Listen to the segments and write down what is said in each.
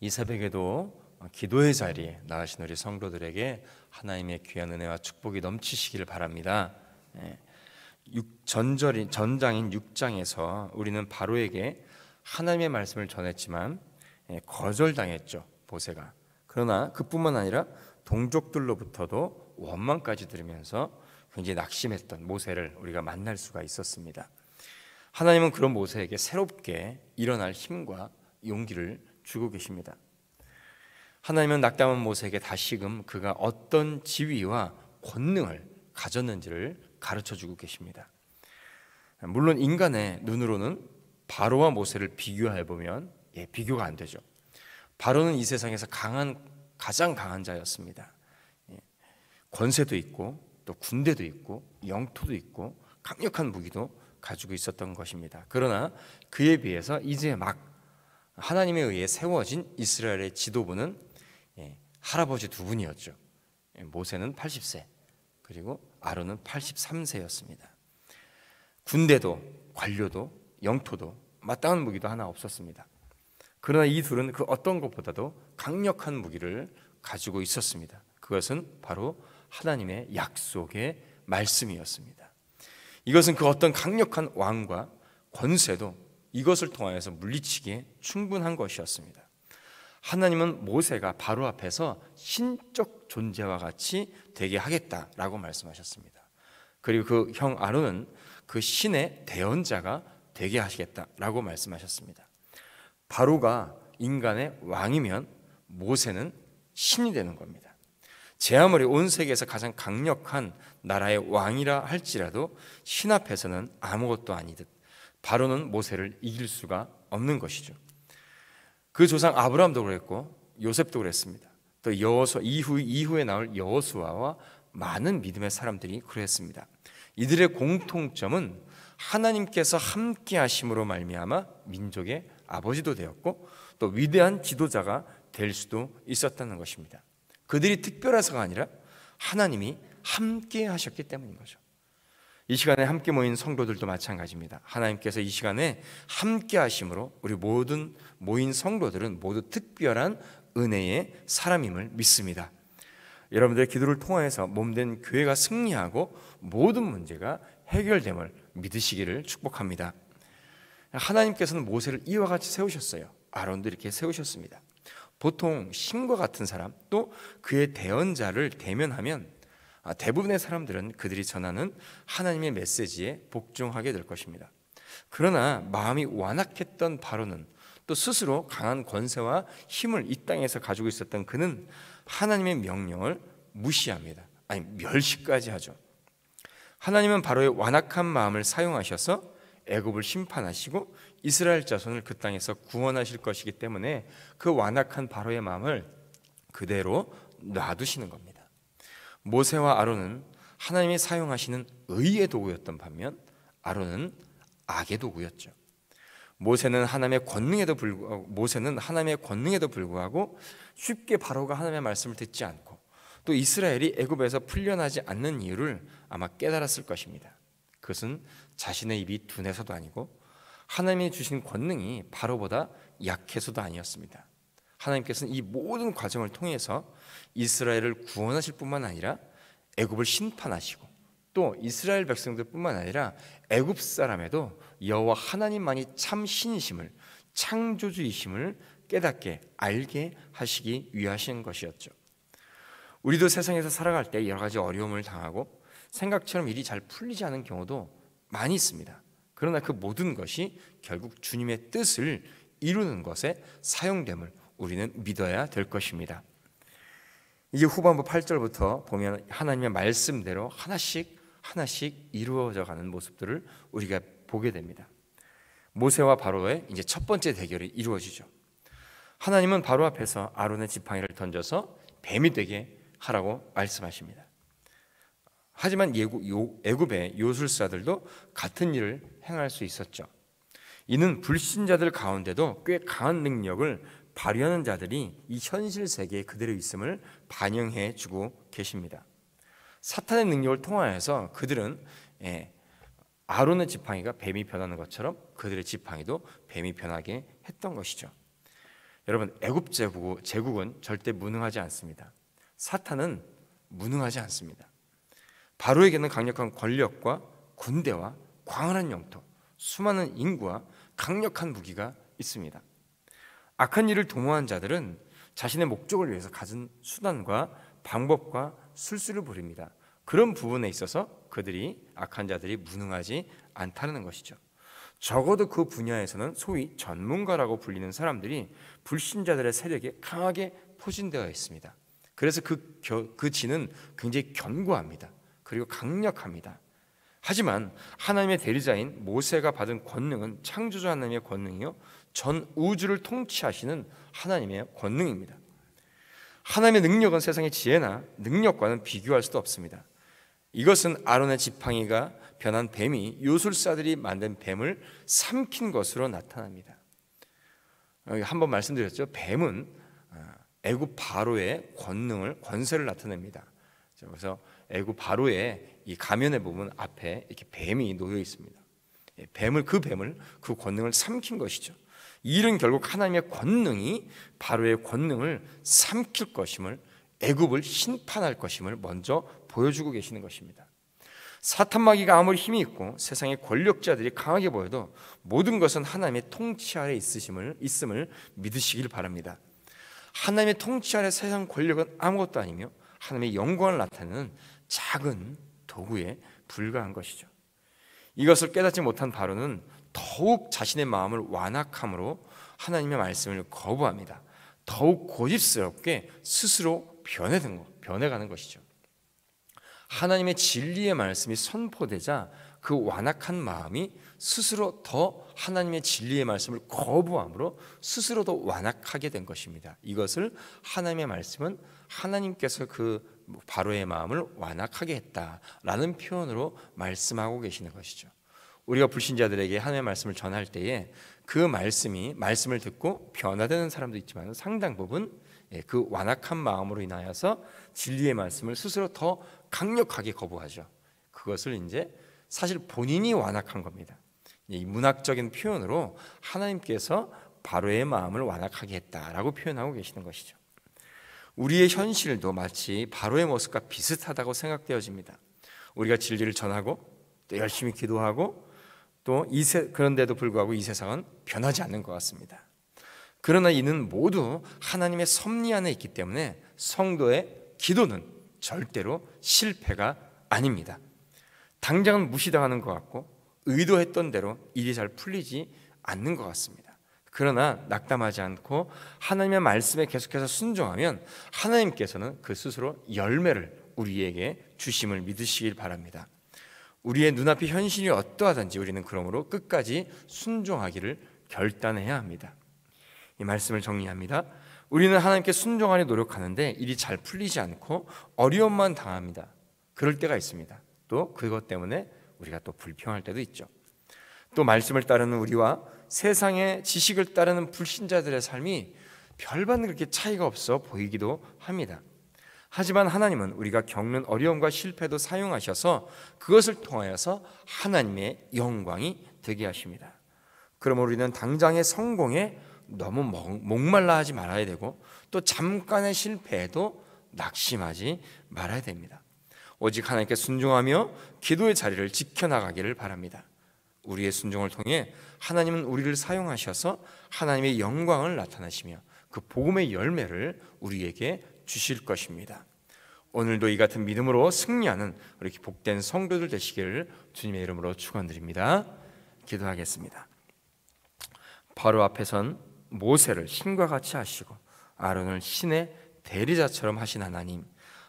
이 새벽에도 기도의 자리에 나가신 우리 성도들에게 하나님의 귀한 은혜와 축복이 넘치시기를 바랍니다. 전장인 6장에서 우리는 바로에게 하나님의 말씀을 전했지만 거절당했죠, 모세가. 그러나 그뿐만 아니라 동족들로부터도 원망까지 들으면서 굉장히 낙심했던 모세를 우리가 만날 수가 있었습니다. 하나님은 그런 모세에게 새롭게 일어날 힘과 용기를 주고 계십니다. 하나님은 낙담한 모세에게 다시금 그가 어떤 지위와 권능을 가졌는지를 가르쳐주고 계십니다. 물론 인간의 눈으로는 바로와 모세를 비교해보면 비교가 안 되죠. 바로는 이 세상에서 가장 강한 자였습니다. 권세도 있고 또 군대도 있고 영토도 있고 강력한 무기도 가지고 있었던 것입니다. 그러나 그에 비해서 이제 막 하나님에 의해 세워진 이스라엘의 지도부는 할아버지 두 분이었죠. 모세는 80세 그리고 아론은 83세였습니다. 군대도 관료도 영토도 마땅한 무기도 하나 없었습니다. 그러나 이 둘은 그 어떤 것보다도 강력한 무기를 가지고 있었습니다. 그것은 바로 하나님의 약속의 말씀이었습니다. 이것은 그 어떤 강력한 왕과 권세도 이것을 통하여서 물리치기에 충분한 것이었습니다. 하나님은 모세가 바로 앞에서 신적 존재와 같이 되게 하겠다라고 말씀하셨습니다. 그리고 그 형 아론은 그 신의 대언자가 되게 하시겠다라고 말씀하셨습니다. 바로가 인간의 왕이면 모세는 신이 되는 겁니다. 제 아무리 온 세계에서 가장 강력한 나라의 왕이라 할지라도 신 앞에서는 아무것도 아니듯 바로는 모세를 이길 수가 없는 것이죠. 그 조상 아브라함도 그랬고 요셉도 그랬습니다. 또 이후에 나올 여호수아와 많은 믿음의 사람들이 그랬습니다. 이들의 공통점은 하나님께서 함께 하심으로 말미암아 민족의 아버지도 되었고 또 위대한 지도자가 될 수도 있었다는 것입니다. 그들이 특별해서가 아니라 하나님이 함께 하셨기 때문인 거죠. 이 시간에 함께 모인 성도들도 마찬가지입니다. 하나님께서 이 시간에 함께 하심으로 우리 모든 모인 성도들은 모두 특별한 은혜의 사람임을 믿습니다. 여러분들의 기도를 통해서 몸된 교회가 승리하고 모든 문제가 해결됨을 믿으시기를 축복합니다. 하나님께서는 모세를 이와 같이 세우셨어요. 아론도 이렇게 세우셨습니다. 보통 신과 같은 사람 또 그의 대언자를 대면하면 대부분의 사람들은 그들이 전하는 하나님의 메시지에 복종하게 될 것입니다. 그러나 마음이 완악했던 바로는 또 스스로 강한 권세와 힘을 이 땅에서 가지고 있었던 그는 하나님의 명령을 무시합니다. 아니 멸시까지 하죠. 하나님은 바로의 완악한 마음을 사용하셔서 애굽을 심판하시고 이스라엘 자손을 그 땅에서 구원하실 것이기 때문에 그 완악한 바로의 마음을 그대로 놔두시는 겁니다. 모세와 아론은 하나님이 사용하시는 의의 도구였던 반면 아론은 악의 도구였죠. 모세는 하나님의 권능에도 불구하고 쉽게 바로가 하나님의 말씀을 듣지 않고 또 이스라엘이 애굽에서 풀려나지 않는 이유를 아마 깨달았을 것입니다. 그것은 자신의 입이 둔해서도 아니고 하나님이 주신 권능이 바로보다 약해서도 아니었습니다. 하나님께서는 이 모든 과정을 통해서 이스라엘을 구원하실 뿐만 아니라 애굽을 심판하시고 또 이스라엘 백성들뿐만 아니라 애굽 사람에도 여호와 하나님만이 참 신이심을 창조주이심을 깨닫게 알게 하시기 위하신 것이었죠. 우리도 세상에서 살아갈 때 여러 가지 어려움을 당하고 생각처럼 일이 잘 풀리지 않은 경우도 많이 있습니다. 그러나 그 모든 것이 결국 주님의 뜻을 이루는 것에 사용됨을 우리는 믿어야 될 것입니다. 이제 후반부 8절부터 보면 하나님의 말씀대로 하나씩 이루어져 가는 모습들을 우리가 보게 됩니다. 모세와 바로의 이제 첫 번째 대결이 이루어지죠. 하나님은 바로 앞에서 아론의 지팡이를 던져서 뱀이 되게 하라고 말씀하십니다. 하지만 애굽의 요술사들도 같은 일을 행할 수 있었죠. 이는 불신자들 가운데도 꽤 강한 능력을 발휘하는 자들이 이 현실 세계에 그대로 있음을 반영해 주고 계십니다. 사탄의 능력을 통하여서 그들은 아론의 지팡이가 뱀이 변하는 것처럼 그들의 지팡이도 뱀이 변하게 했던 것이죠. 여러분, 애굽 제국은 절대 무능하지 않습니다. 사탄은 무능하지 않습니다. 바로에게는 강력한 권력과 군대와 광활한 영토, 수많은 인구와 강력한 무기가 있습니다. 악한 일을 도모한 자들은 자신의 목적을 위해서 가진 수단과 방법과 술수를 부립니다. 그런 부분에 있어서 그들이, 악한 자들이 무능하지 않다는 것이죠. 적어도 그 분야에서는 소위 전문가라고 불리는 사람들이 불신자들의 세력에 강하게 포진되어 있습니다. 그래서 그 진은 굉장히 견고합니다. 그리고 강력합니다. 하지만 하나님의 대리자인 모세가 받은 권능은 창조주 하나님의 권능이요, 전 우주를 통치하시는 하나님의 권능입니다. 하나님의 능력은 세상의 지혜나 능력과는 비교할 수도 없습니다. 이것은 아론의 지팡이가 변한 뱀이 요술사들이 만든 뱀을 삼킨 것으로 나타납니다. 한번 말씀드렸죠. 뱀은 애굽 바로의 권세를 나타냅니다. 그래서 애굽 바로의 이 가면에 보면 앞에 이렇게 뱀이 놓여 있습니다. 그 뱀을 그 권능을 삼킨 것이죠. 이 일은 결국 하나님의 권능이 바로의 권능을 삼킬 것임을, 애굽을 심판할 것임을 먼저 보여주고 계시는 것입니다. 사탄 마귀가 아무리 힘이 있고 세상의 권력자들이 강하게 보여도 모든 것은 하나님의 통치 아래 있음을 믿으시길 바랍니다. 하나님의 통치 아래 세상 권력은 아무것도 아니며 하나님의 영광을 나타내는 작은 도구에 불과한 것이죠. 이것을 깨닫지 못한 바로는 더욱 자신의 마음을 완악함으로 하나님의 말씀을 거부합니다. 더욱 고집스럽게 스스로 변해가는 것이죠. 하나님의 진리의 말씀이 선포되자 그 완악한 마음이 스스로 더 하나님의 진리의 말씀을 거부함으로 스스로 더 완악하게 된 것입니다. 이것을 하나님의 말씀은 하나님께서 그 바로의 마음을 완악하게 했다라는 표현으로 말씀하고 계시는 것이죠. 우리가 불신자들에게 하나님의 말씀을 전할 때에 그 말씀을 듣고 변화되는 사람도 있지만 상당 부분 그 완악한 마음으로 인하여서 진리의 말씀을 스스로 더 강력하게 거부하죠. 그것을 이제 사실 본인이 완악한 겁니다. 이 문학적인 표현으로 하나님께서 바로의 마음을 완악하게 했다라고 표현하고 계시는 것이죠. 우리의 현실도 마치 바로의 모습과 비슷하다고 생각되어집니다. 우리가 진리를 전하고 또 열심히 기도하고 또 그런데도 불구하고 이 세상은 변하지 않는 것 같습니다. 그러나 이는 모두 하나님의 섭리 안에 있기 때문에 성도의 기도는 절대로 실패가 아닙니다. 당장은 무시당하는 것 같고 의도했던 대로 일이 잘 풀리지 않는 것 같습니다. 그러나 낙담하지 않고 하나님의 말씀에 계속해서 순종하면 하나님께서는 그 스스로 열매를 우리에게 주심을 믿으시길 바랍니다. 우리의 눈앞의 현실이 어떠하든지 우리는 그러므로 끝까지 순종하기를 결단해야 합니다. 이 말씀을 정리합니다. 우리는 하나님께 순종하려 노력하는데 일이 잘 풀리지 않고 어려움만 당합니다. 그럴 때가 있습니다. 또 그것 때문에 우리가 또 불평할 때도 있죠. 또 말씀을 따르는 우리와 세상의 지식을 따르는 불신자들의 삶이 별반 그렇게 차이가 없어 보이기도 합니다. 하지만 하나님은 우리가 겪는 어려움과 실패도 사용하셔서 그것을 통하여서 하나님의 영광이 되게 하십니다. 그러므로 우리는 당장의 성공에 너무 목말라 하지 말아야 되고 또 잠깐의 실패에도 낙심하지 말아야 됩니다. 오직 하나님께 순종하며 기도의 자리를 지켜나가기를 바랍니다. 우리의 순종을 통해 하나님은 우리를 사용하셔서 하나님의 영광을 나타내시며 그 복음의 열매를 우리에게 주실 것입니다. 오늘도 이 같은 믿음으로 승리하는 우리 복된 성도들 되시기를 주님의 이름으로 축원드립니다. 기도하겠습니다. 바로 앞에 선 모세를 신과 같이 하시고 아론을 신의 대리자처럼 하신 하나님,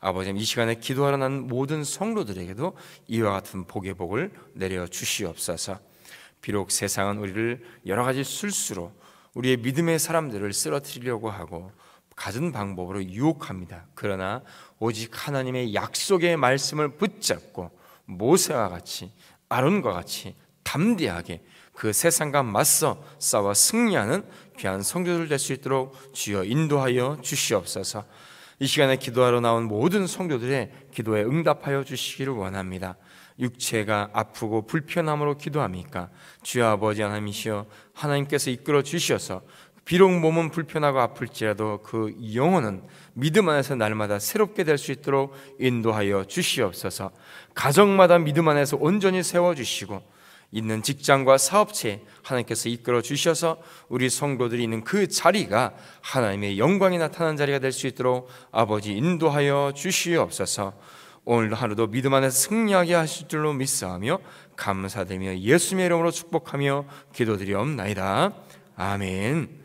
아버지, 이 시간에 기도하러 난 모든 성도들에게도 이와 같은 복의 복을 내려 주시옵소서. 비록 세상은 우리를 여러 가지 술수로 우리의 믿음의 사람들을 쓰러뜨리려고 하고 갖은 방법으로 유혹합니다. 그러나 오직 하나님의 약속의 말씀을 붙잡고 모세와 같이 아론과 같이 담대하게 그 세상과 맞서 싸워 승리하는 귀한 성도들 될 수 있도록 주여 인도하여 주시옵소서. 이 시간에 기도하러 나온 모든 성도들의 기도에 응답하여 주시기를 원합니다. 육체가 아프고 불편함으로 기도합니까? 주여 아버지 하나님이시여 하나님께서 이끌어 주셔서 비록 몸은 불편하고 아플지라도 그 영혼은 믿음 안에서 날마다 새롭게 될 수 있도록 인도하여 주시옵소서. 가정마다 믿음 안에서 온전히 세워주시고 있는 직장과 사업체에 하나님께서 이끌어 주셔서 우리 성도들이 있는 그 자리가 하나님의 영광이 나타나는 자리가 될 수 있도록 아버지 인도하여 주시옵소서. 오늘도 하루도 믿음 안에서 승리하게 하실 줄로 믿사오며 감사드리며 예수님의 이름으로 축복하며 기도드리옵나이다. 아멘.